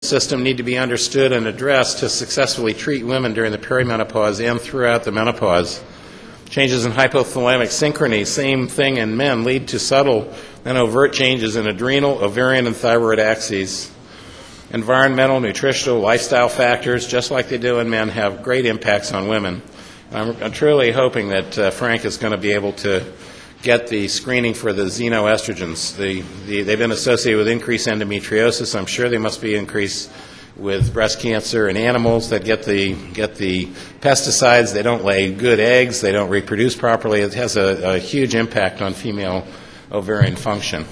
system need to be understood and addressed to successfully treat women during the perimenopause and throughout the menopause. Changes in hypothalamic synchrony, same thing in men, lead to subtle and overt changes in adrenal, ovarian, and thyroid axes. Environmental, nutritional, lifestyle factors, just like they do in men, have great impacts on women. I'm truly hoping that Frank is going to be able to get the screening for the xenoestrogens. They've been associated with increased endometriosis. I'm sure they must be increased with breast cancer in animals that get the pesticides. They don't lay good eggs. They don't reproduce properly. It has a huge impact on female ovarian function.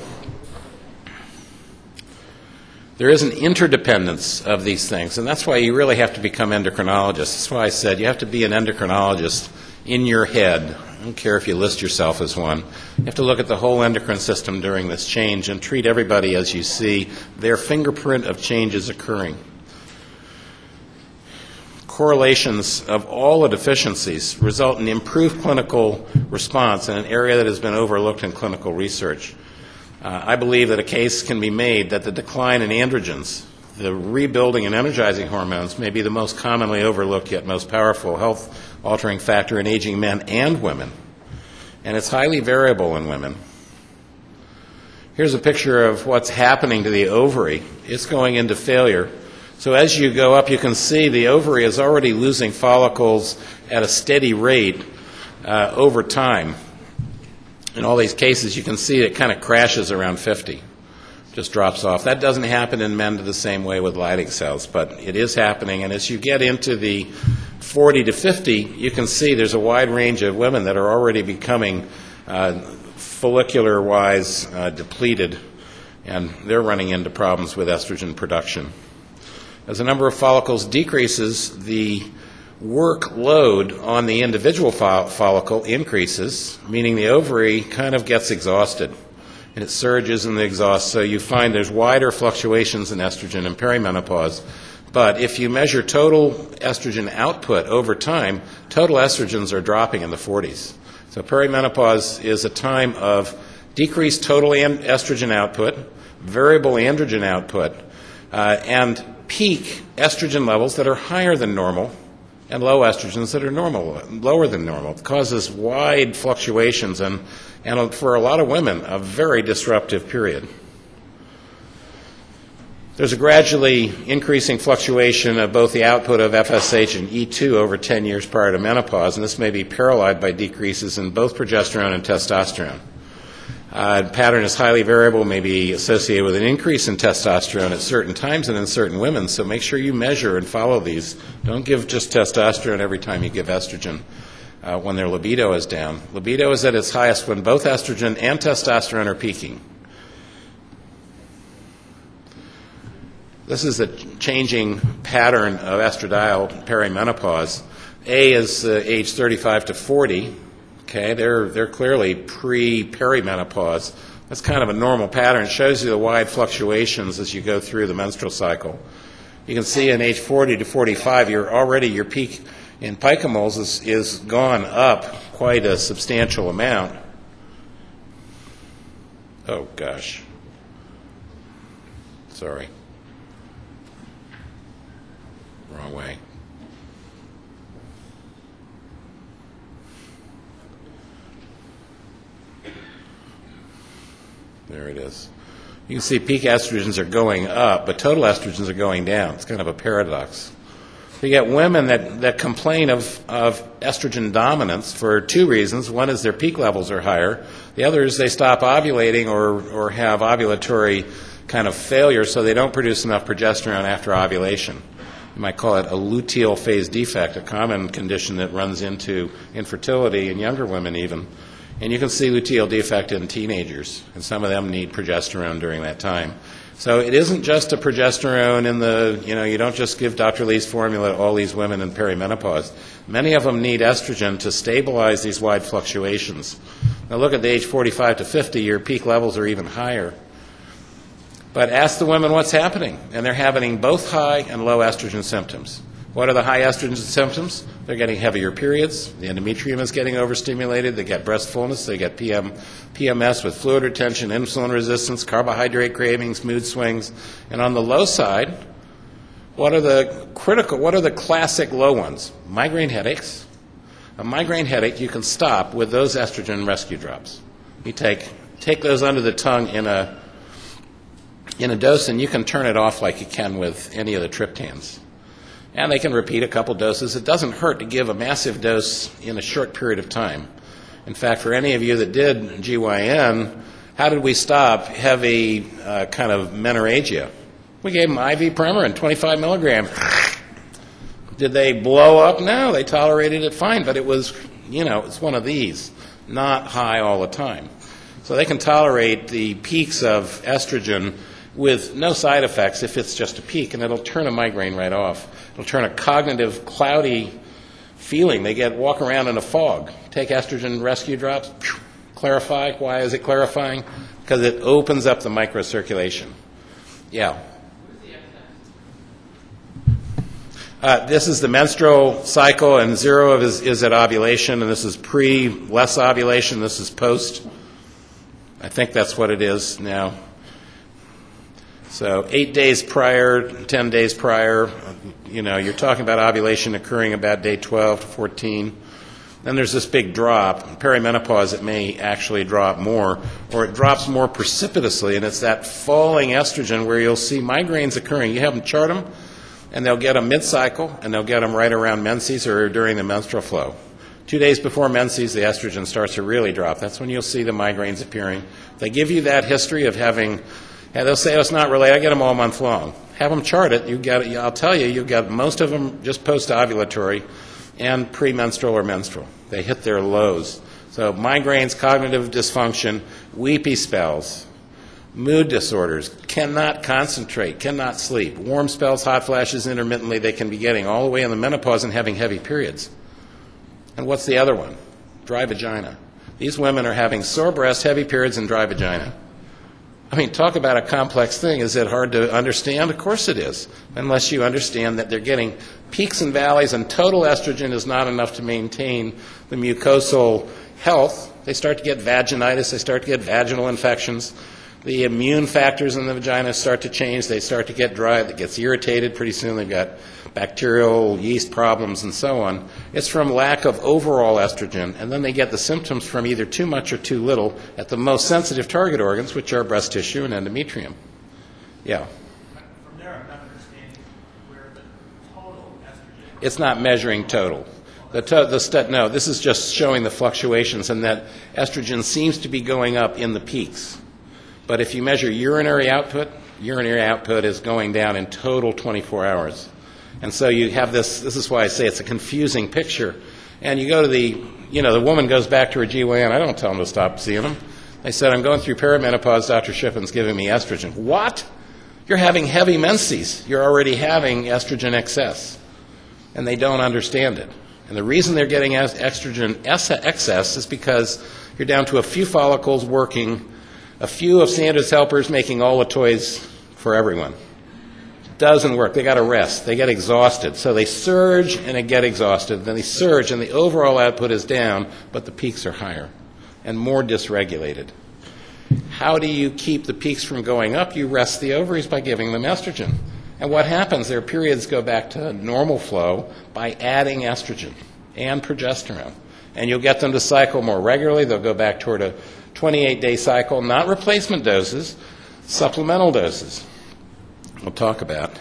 There is an interdependence of these things, and that's why you really have to become endocrinologists. That's why I said you have to be an endocrinologist in your head. I don't care if you list yourself as one. You have to look at the whole endocrine system during this change and treat everybody as you see their fingerprint of changes occurring. Correlations of all the deficiencies result in improved clinical response in an area that has been overlooked in clinical research. I believe that a case can be made that the decline in androgens, the rebuilding and energizing hormones, may be the most commonly overlooked yet most powerful health-altering factor in aging men and women. And it's highly variable in women. Here's a picture of what's happening to the ovary. It's going into failure. So as you go up, you can see the ovary is already losing follicles at a steady rate over time. In all these cases, you can see it kind of crashes around 50, just drops off. That doesn't happen in men to the same way with Leydig cells, but it is happening. And as you get into the 40 to 50, you can see there's a wide range of women that are already becoming follicular-wise depleted, and they're running into problems with estrogen production. As the number of follicles decreases, the workload on the individual follicle increases, meaning the ovary kind of gets exhausted, and it surges and exhausts. So you find there's wider fluctuations in estrogen in perimenopause. But if you measure total estrogen output over time, total estrogens are dropping in the 40s. So perimenopause is a time of decreased total estrogen output, variable androgen output, and peak estrogen levels that are higher than normal, and low estrogens that are lower than normal. It causes wide fluctuations and for a lot of women, a very disruptive period. There's a gradually increasing fluctuation of both the output of FSH and E2 over 10 years prior to menopause, and this may be paralleled by decreases in both progesterone and testosterone. The pattern is highly variable, may be associated with an increase in testosterone at certain times and in certain women, so make sure you measure and follow these. Don't give just testosterone every time you give estrogen when their libido is down. Libido is at its highest when both estrogen and testosterone are peaking. This is a changing pattern of estradiol perimenopause. A is age 35 to 40. Okay, they're clearly pre-perimenopause. That's kind of a normal pattern. It shows you the wide fluctuations as you go through the menstrual cycle. You can see in age 40 to 45, your peak in picomoles is gone up quite a substantial amount. Oh, gosh. Sorry. Wrong way. There it is. You can see peak estrogens are going up, but total estrogens are going down. It's kind of a paradox. You get women that complain of estrogen dominance for two reasons. One is their peak levels are higher. The other is they stop ovulating or have ovulatory kind of failure, so they don't produce enough progesterone after ovulation. You might call it a luteal phase defect, a common condition that runs into infertility in younger women even. And you can see luteal defect in teenagers, and some of them need progesterone during that time. So it isn't just a progesterone in the, you don't just give Dr. Lee's formula to all these women in perimenopause. Many of them need estrogen to stabilize these wide fluctuations. Now look at the age 45 to 50, your peak levels are even higher. But ask the women what's happening, and they're having both high and low estrogen symptoms. What are the high estrogen symptoms? They're getting heavier periods. The endometrium is getting overstimulated. They get breast fullness. They get PMS with fluid retention, insulin resistance, carbohydrate cravings, mood swings. And on the low side, What are the classic low ones? Migraine headaches. A migraine headache you can stop with those estrogen rescue drops. You take those under the tongue in a dose, and you can turn it off like you can with any of the triptans. And they can repeat a couple doses. It doesn't hurt to give a massive dose in a short period of time. In fact, for any of you that did GYN, how did we stop heavy kind of menorrhagia? We gave them IV Premarin, 25 milligrams. Did they blow up? No, they tolerated it fine, but it was, it's one of these, not high all the time. So they can tolerate the peaks of estrogen with no side effects if it's just a peak, and it'll turn a migraine right off. It'll turn a cognitive, cloudy feeling. They walk around in a fog. Take estrogen rescue drops, clarify. Why is it clarifying? Because it opens up the microcirculation. Yeah. This is the menstrual cycle, and 0 is at ovulation, and this is less ovulation, this is post. I think that's what it is now. So 8 days prior, 10 days prior, you're talking about ovulation occurring about day 12 to 14. Then there's this big drop. Perimenopause, it may actually drop more, or it drops more precipitously, and it's that falling estrogen where you'll see migraines occurring. You have them chart them, and they'll get them mid-cycle, and they'll get them right around menses or during the menstrual flow. 2 days before menses, the estrogen starts to really drop. That's when you'll see the migraines appearing. They give you that history of having, they'll say, it's not related. I get them all month long. Have them chart it. I'll tell you, you've got most of them just post-ovulatory and premenstrual or menstrual. They hit their lows. So migraines, cognitive dysfunction, weepy spells, mood disorders, cannot concentrate, cannot sleep, warm spells, hot flashes intermittently they can be getting all the way in the menopause and having heavy periods. And what's the other one? Dry vagina. These women are having sore breasts, heavy periods, and dry vagina. I mean, talk about a complex thing. Is it hard to understand? Of course it is, unless you understand that they're getting peaks and valleys, and total estrogen is not enough to maintain the mucosal health. They start to get vaginitis. They start to get vaginal infections. The immune factors in the vagina start to change. They start to get dry. It gets irritated pretty soon. They've got bacterial yeast problems and so on. It's from lack of overall estrogen, and then they get the symptoms from either too much or too little at the most sensitive target organs, which are breast tissue and endometrium. Yeah? From there, I'm not understanding where the total estrogen... It's not measuring total. No, this is just showing the fluctuations, and that estrogen seems to be going up in the peaks. But if you measure urinary output is going down in total 24 hours. And so you have this is why I say it's a confusing picture. And you go to the woman goes back to her GYN. I don't tell them to stop seeing them. They said, I'm going through perimenopause, Dr. Shippen's giving me estrogen. What? You're having heavy menses. You're already having estrogen excess. And they don't understand it. And the reason they're getting estrogen excess is because you're down to a few follicles working, a few of Sandra's helpers making all the toys for everyone. Doesn't work. They got to rest. They get exhausted. So they surge and they get exhausted. Then they surge and the overall output is down, but the peaks are higher and more dysregulated. How do you keep the peaks from going up? You rest the ovaries by giving them estrogen. And what happens? Their periods go back to normal flow by adding estrogen and progesterone. And you'll get them to cycle more regularly. They'll go back toward a 28-day cycle, not replacement doses, supplemental doses. We'll talk about.